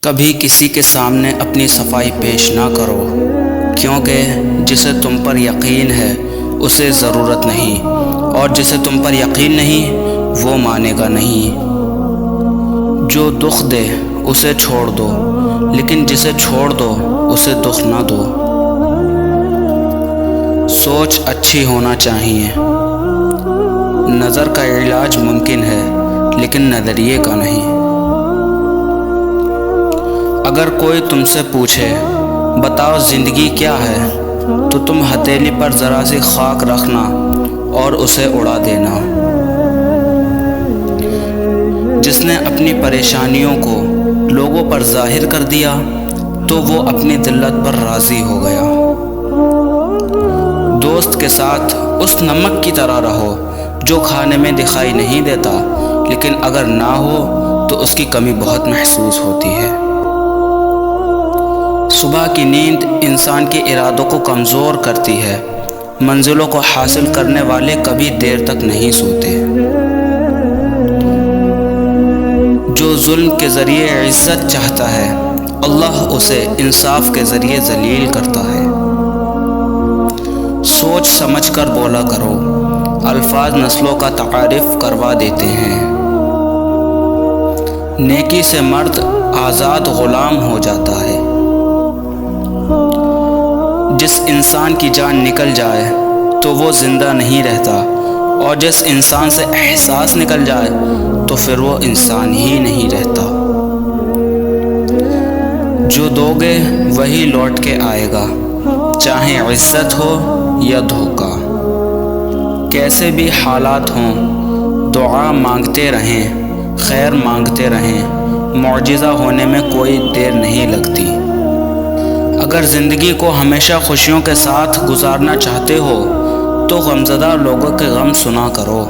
کبھی کسی کے سامنے اپنی صفائی پیش نہ کرو، کیونکہ جسے تم پر یقین ہے اسے ضرورت نہیں، اور جسے تم پر یقین نہیں وہ مانے گا نہیں۔ جو دکھ دے اسے چھوڑ دو، لیکن جسے چھوڑ دو اسے دکھ نہ دو۔ سوچ اچھی ہونا چاہیے۔ نظر کا علاج ممکن ہے لیکن نظریے کا نہیں۔ اگر کوئی تم سے پوچھے بتاؤ زندگی کیا ہے، تو تم ہتھیلی پر ذرا سی خاک رکھنا اور اسے اڑا دینا۔ جس نے اپنی پریشانیوں کو لوگوں پر ظاہر کر دیا تو وہ اپنی ذلت پر راضی ہو گیا۔ دوست کے ساتھ اس نمک کی طرح رہو جو کھانے میں دکھائی نہیں دیتا، لیکن اگر نہ ہو تو اس کی کمی بہت محسوس ہوتی ہے۔ صبح کی نیند انسان کے ارادوں کو کمزور کرتی ہے۔ منزلوں کو حاصل کرنے والے کبھی دیر تک نہیں سوتے۔ جو ظلم کے ذریعے عزت چاہتا ہے اللہ اسے انصاف کے ذریعے ذلیل کرتا ہے۔ سوچ سمجھ کر بولا کرو، الفاظ نسلوں کا تعارف کروا دیتے ہیں۔ نیکی سے مرد آزاد غلام ہو جاتا ہے۔ جس انسان کی جان نکل جائے تو وہ زندہ نہیں رہتا، اور جس انسان سے احساس نکل جائے تو پھر وہ انسان ہی نہیں رہتا۔ جو دو گے وہی لوٹ کے آئے گا، چاہے عزت ہو یا دھوکہ۔ کیسے بھی حالات ہوں دعا مانگتے رہیں، خیر مانگتے رہیں، معجزہ ہونے میں کوئی دیر نہیں لگتی۔ اگر زندگی کو ہمیشہ خوشیوں کے ساتھ گزارنا چاہتے ہو تو غمزدہ لوگوں کے غم سنا کرو،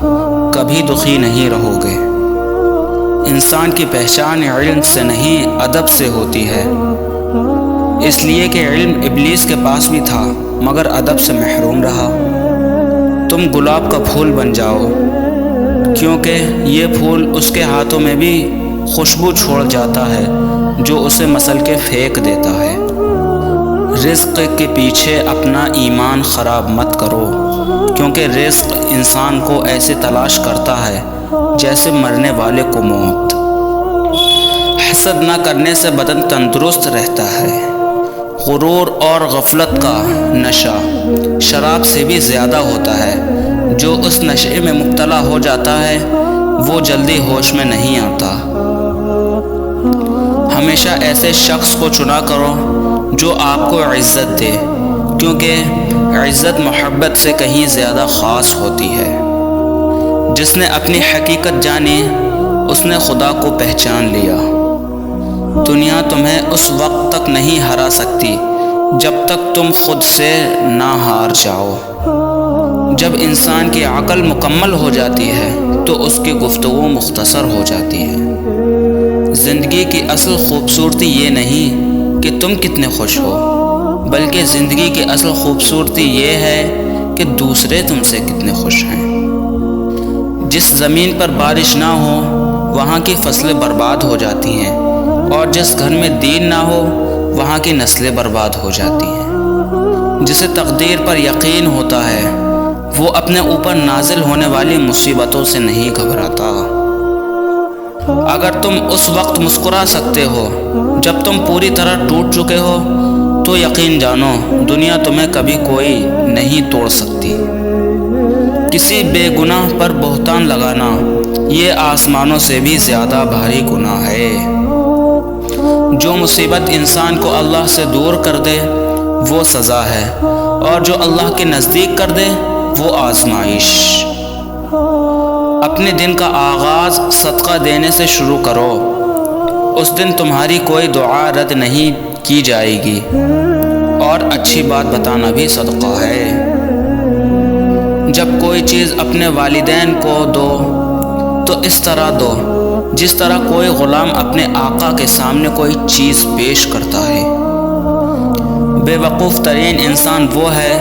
کبھی دکھی نہیں رہو گے۔ انسان کی پہچان علم سے نہیں ادب سے ہوتی ہے، اس لیے کہ علم ابلیس کے پاس بھی تھا مگر ادب سے محروم رہا۔ تم گلاب کا پھول بن جاؤ، کیونکہ یہ پھول اس کے ہاتھوں میں بھی خوشبو چھوڑ جاتا ہے جو اسے مسل کے پھینک دیتا ہے۔ رزق کے پیچھے اپنا ایمان خراب مت کرو، کیونکہ رزق انسان کو ایسے تلاش کرتا ہے جیسے مرنے والے کو موت۔ حسد نہ کرنے سے بدن تندرست رہتا ہے۔ غرور اور غفلت کا نشہ شراب سے بھی زیادہ ہوتا ہے۔ جو اس نشے میں مبتلا ہو جاتا ہے وہ جلدی ہوش میں نہیں آتا۔ ہمیشہ ایسے شخص کو چنا کرو جو آپ کو عزت دے، کیونکہ عزت محبت سے کہیں زیادہ خاص ہوتی ہے۔ جس نے اپنی حقیقت جانی اس نے خدا کو پہچان لیا۔ دنیا تمہیں اس وقت تک نہیں ہرا سکتی جب تک تم خود سے نہ ہار جاؤ۔ جب انسان کی عقل مکمل ہو جاتی ہے تو اس کی گفتگو مختصر ہو جاتی ہے۔ زندگی کی اصل خوبصورتی یہ نہیں کہ تم کتنے خوش ہو، بلکہ زندگی کی اصل خوبصورتی یہ ہے کہ دوسرے تم سے کتنے خوش ہیں۔ جس زمین پر بارش نہ ہو وہاں کی فصلیں برباد ہو جاتی ہیں، اور جس گھر میں دین نہ ہو وہاں کی نسلیں برباد ہو جاتی ہیں۔ جسے تقدیر پر یقین ہوتا ہے وہ اپنے اوپر نازل ہونے والی مصیبتوں سے نہیں گھبراتا۔ اگر تم اس وقت مسکرا سکتے ہو جب تم پوری طرح ٹوٹ چکے ہو تو یقین جانو دنیا تمہیں کبھی کوئی نہیں توڑ سکتی۔ کسی بے گناہ پر بہتان لگانا یہ آسمانوں سے بھی زیادہ بھاری گناہ ہے۔ جو مصیبت انسان کو اللہ سے دور کر دے وہ سزا ہے، اور جو اللہ کے نزدیک کر دے وہ آزمائش۔ اپنے دن کا آغاز صدقہ دینے سے شروع کرو، اس دن تمہاری کوئی دعا رد نہیں کی جائے گی، اور اچھی بات بتانا بھی صدقہ ہے۔ جب کوئی چیز اپنے والدین کو دو تو اس طرح دو جس طرح کوئی غلام اپنے آقا کے سامنے کوئی چیز پیش کرتا ہے۔ بے وقوف ترین انسان وہ ہے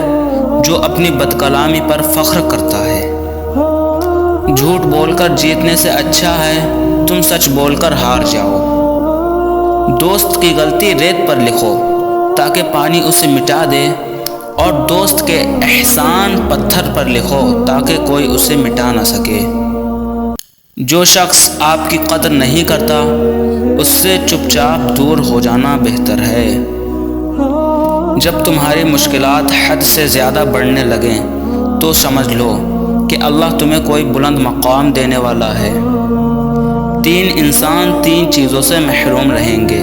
جو اپنی بدکلامی پر فخر کرتا ہے۔ جھوٹ بول کر جیتنے سے اچھا ہے تم سچ بول کر ہار جاؤ۔ دوست کی غلطی ریت پر لکھو تاکہ پانی اسے مٹا دے، اور دوست کے احسان پتھر پر لکھو تاکہ کوئی اسے مٹا نہ سکے۔ جو شخص آپ کی قدر نہیں کرتا اس سے چپ چاپ دور ہو جانا بہتر ہے۔ جب تمہاری مشکلات حد سے زیادہ بڑھنے لگیں تو سمجھ لو کہ اللہ تمہیں کوئی بلند مقام دینے والا ہے۔ 3 انسان 3 چیزوں سے محروم رہیں گے: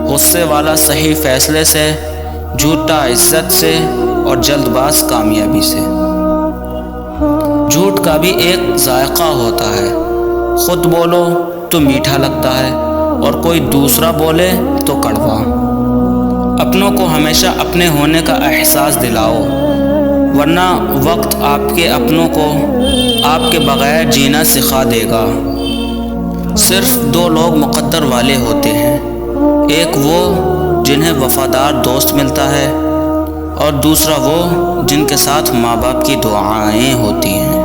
غصے والا صحیح فیصلے سے، جھوٹا عزت سے، اور جلد باز کامیابی سے۔ جھوٹ کا بھی ایک ذائقہ ہوتا ہے، خود بولو تو میٹھا لگتا ہے اور کوئی دوسرا بولے تو کڑوا۔ اپنوں کو ہمیشہ اپنے ہونے کا احساس دلاؤ، ورنہ وقت آپ کے اپنوں کو آپ کے بغیر جینا سکھا دے گا۔ صرف 2 لوگ مقدر والے ہوتے ہیں، ایک وہ جنہیں وفادار دوست ملتا ہے، اور دوسرا وہ جن کے ساتھ ماں باپ کی دعائیں ہوتی ہیں۔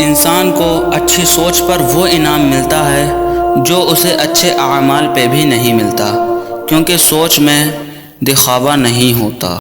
انسان کو اچھی سوچ پر وہ انعام ملتا ہے جو اسے اچھے اعمال پہ بھی نہیں ملتا، کیونکہ سوچ میں دکھاوا نہیں ہوتا۔